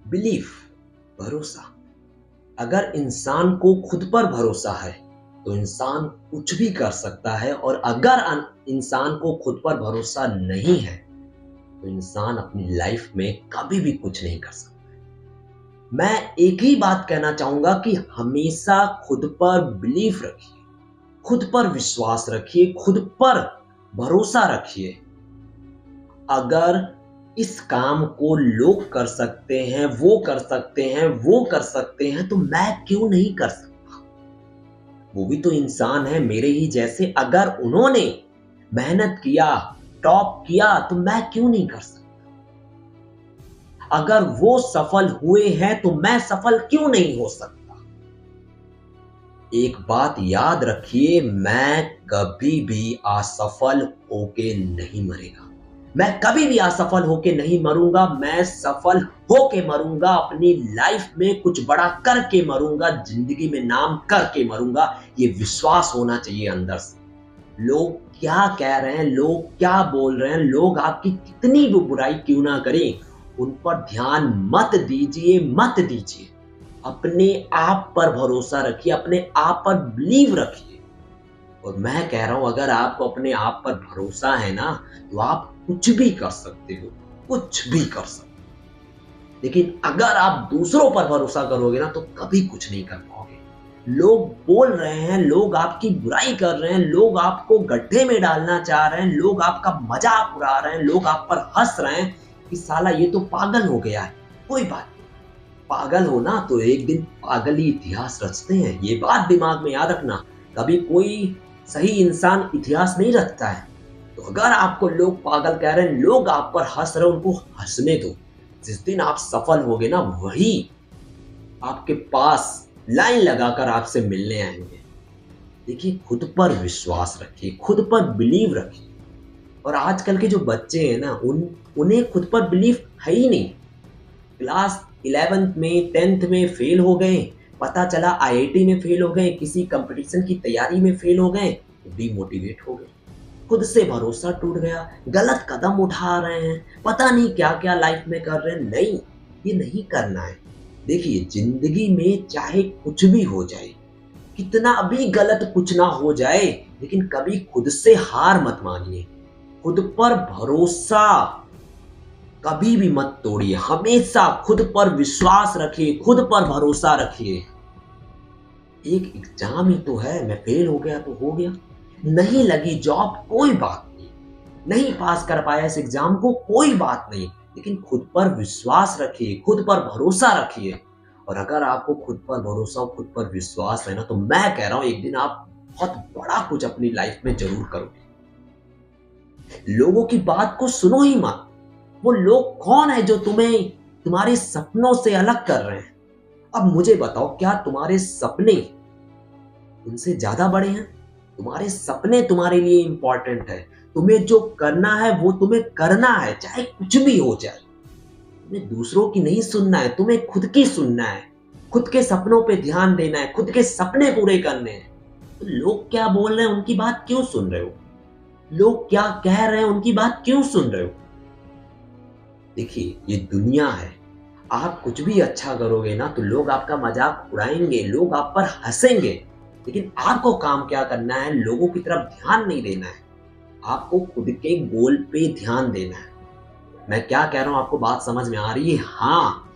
Belief, भरोसा। अगर इंसान को खुद पर भरोसा है तो इंसान कुछ भी कर सकता है, और अगर इंसान को खुद पर भरोसा नहीं है तो इंसान अपनी लाइफ में कभी भी कुछ नहीं कर सकता। मैं एक ही बात कहना चाहूंगा कि हमेशा खुद पर बिलीफ रखिए, खुद पर विश्वास रखिए, खुद पर भरोसा रखिए। अगर इस काम को लोग कर सकते हैं, वो कर सकते हैं, वो कर सकते हैं, तो मैं क्यों नहीं कर सकता? वो भी तो इंसान है मेरे ही जैसे। अगर उन्होंने मेहनत किया, टॉप किया, तो मैं क्यों नहीं कर सकता? अगर वो सफल हुए हैं तो मैं सफल क्यों नहीं हो सकता? एक बात याद रखिए, मैं कभी भी असफल होके नहीं मरेगा। मैं कभी भी असफल होके नहीं मरूंगा। मैं सफल होके मरूंगा, अपनी लाइफ में कुछ बड़ा करके मरूंगा, जिंदगी में नाम करके मरूंगा। ये विश्वास होना चाहिए अंदर से। लोग क्या कह रहे हैं, लोग क्या बोल रहे हैं, लोग आपकी कितनी भी बुराई क्यों ना करें, उन पर ध्यान मत दीजिए, मत दीजिए। अपने आप पर भरोसा रखिए, अपने आप पर बिलीव रखिए। और मैं कह रहा हूं, अगर आपको अपने आप पर भरोसा है ना, तो आप कुछ भी कर सकते हो, कुछ भी कर सकते हो। लेकिन अगर आप दूसरों पर भरोसा करोगे ना, तो कभी कुछ नहीं कर पाओगे। लोग बोल रहे हैं, लोग आपकी बुराई कर रहे हैं, लोग आपको गड्ढे में डालना चाह रहे हैं, लोग आपका मजाक उड़ा रहे हैं, लोग आप पर हंस रहे हैं कि साला ये तो पागल हो गया है। कोई बात नहीं, पागल हो ना तो एक दिन पागल ही इतिहास रचते हैं। ये बात दिमाग में याद रखना। कभी कोई सही इंसान इतिहास नहीं रचता है। तो अगर आपको लोग पागल कह रहे हैं, लोग आप पर हंस रहे हैं, उनको हंसने दो। जिस दिन आप सफल होगे ना, वही आपके पास लाइन लगाकर आपसे मिलने आएंगे। देखिए, खुद पर विश्वास रखिए, खुद पर बिलीव रखिए। और आजकल के जो बच्चे हैं ना, उन्हें खुद पर बिलीव है ही नहीं। क्लास 11th में 10th में फेल हो गए, पता चला आईआईटी में फेल हो गए, किसी कंपटीशन की तैयारी में फेल हो गए, डिमोटिवेट हो गए, खुद से भरोसा टूट गया, गलत कदम उठा रहे हैं, पता नहीं क्या क्या लाइफ में कर रहे हैं। नहीं, ये नहीं करना है। देखिए, जिंदगी में चाहे कुछ भी हो जाए, कितना भी गलत कुछ ना हो जाए, लेकिन कभी खुद से हार मत मानिए। खुद पर भरोसा कभी भी मत तोड़िए। हमेशा खुद पर विश्वास रखिए, खुद पर भरोसा रखिए। एक एग्जाम ही तो है, मैं फेल हो गया तो हो गया। नहीं लगी जॉब, कोई बात नहीं। नहीं पास कर पाया इस एग्जाम को, कोई बात नहीं। लेकिन खुद पर विश्वास रखिए, खुद पर भरोसा रखिए। और अगर आपको खुद पर भरोसा और खुद पर विश्वास है ना, तो मैं कह रहा हूं, एक दिन आप बहुत बड़ा कुछ अपनी लाइफ में जरूर करोगे। लोगों की बात को सुनो ही मत। वो लोग कौन है जो तुम्हें तुम्हारे सपनों से अलग कर रहे हैं? अब मुझे बताओ, क्या तुम्हारे सपने उनसे ज्यादा बड़े हैं? तुम्हारे सपने तुम्हारे लिए इंपॉर्टेंट है। तुम्हें जो करना है वो तुम्हें करना है, चाहे कुछ भी हो जाए। तुम्हें दूसरों की नहीं सुनना है, तुम्हें खुद की सुनना है। खुद के सपनों पे ध्यान देना है, खुद के सपने पूरे करने हैं। तो लोग क्या बोल रहे हैं, उनकी बात क्यों सुन रहे हो? लोग क्या कह रहे हैं, उनकी बात क्यों सुन रहे हो? देखिए, ये दुनिया है। आप कुछ भी अच्छा करोगे ना, तो लोग आपका मजाक उड़ाएंगे, लोग आप पर हंसेंगे। लेकिन आपको काम क्या करना है? लोगों की तरफ ध्यान नहीं देना है। आपको खुद के गोल पे ध्यान देना है। मैं क्या कह रहा हूं, आपको बात समझ में आ रही है? हाँ,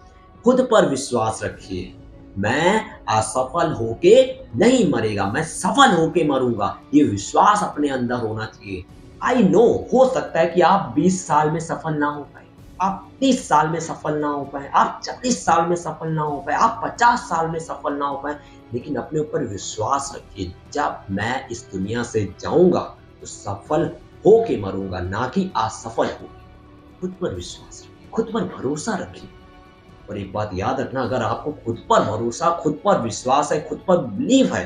खुद पर विश्वास रखिए। मैं असफल होके नहीं मरेगा, मैं सफल होके मरूंगा। ये विश्वास अपने अंदर होना चाहिए। आई नो, हो सकता है कि आप 20 साल में सफल ना हो पाए, आप 30 साल में सफल ना हो पाए, आप 40 साल में सफल ना हो पाए, आप 50 साल में सफल ना हो पाए। लेकिन अपने ऊपर विश्वास रखिए, जब मैं इस दुनिया से जाऊंगा तो सफल होके मरूंगा, ना कि असफल होके। खुद पर विश्वास रखिए, खुद पर भरोसा रखिए। और एक बात याद रखना, अगर आपको खुद पर भरोसा, खुद पर विश्वास है, खुद पर बिलीव है,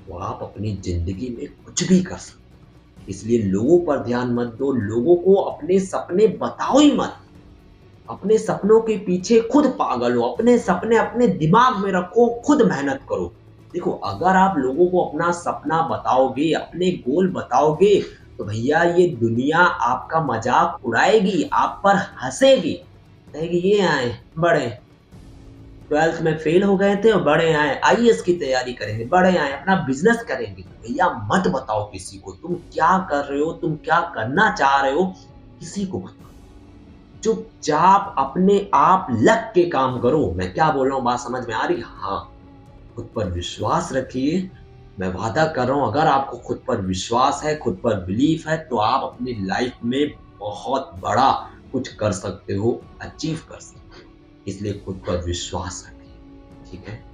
तो आप अपनी जिंदगी में कुछ भी कर सकते हैं। इसलिए लोगों पर ध्यान मत दो, लोगों को अपने सपने बताओ ही मत। अपने सपनों के पीछे खुद पागल हो, अपने सपने अपने दिमाग में रखो, खुद मेहनत करो। देखो, अगर आप लोगों को अपना सपना बताओगे, अपने गोल बताओगे, तो भैया ये दुनिया आपका मजाक उड़ाएगी, आप पर हंसेगी, कहेगी ये आए बड़े, 12th में फेल हो गए थे और बड़े आए आईएएस की तैयारी करेंगे, बड़े आए अपना बिजनेस करेंगे। भैया मत बताओ किसी को तुम क्या कर रहे हो, तुम क्या करना चाह रहे हो, किसी को मत बताओ। चुपचाप अपने आप लग के काम करो। मैं क्या बोल रहा हूँ, बात समझ में आ रही है? हाँ, खुद पर विश्वास रखिए। मैं वादा कर रहा हूँ, अगर आपको खुद पर विश्वास है, खुद पर बिलीफ है, तो आप अपनी लाइफ में बहुत बड़ा कुछ कर सकते हो, अचीव कर सकते हो। इसलिए खुद पर विश्वास रखिए, ठीक है?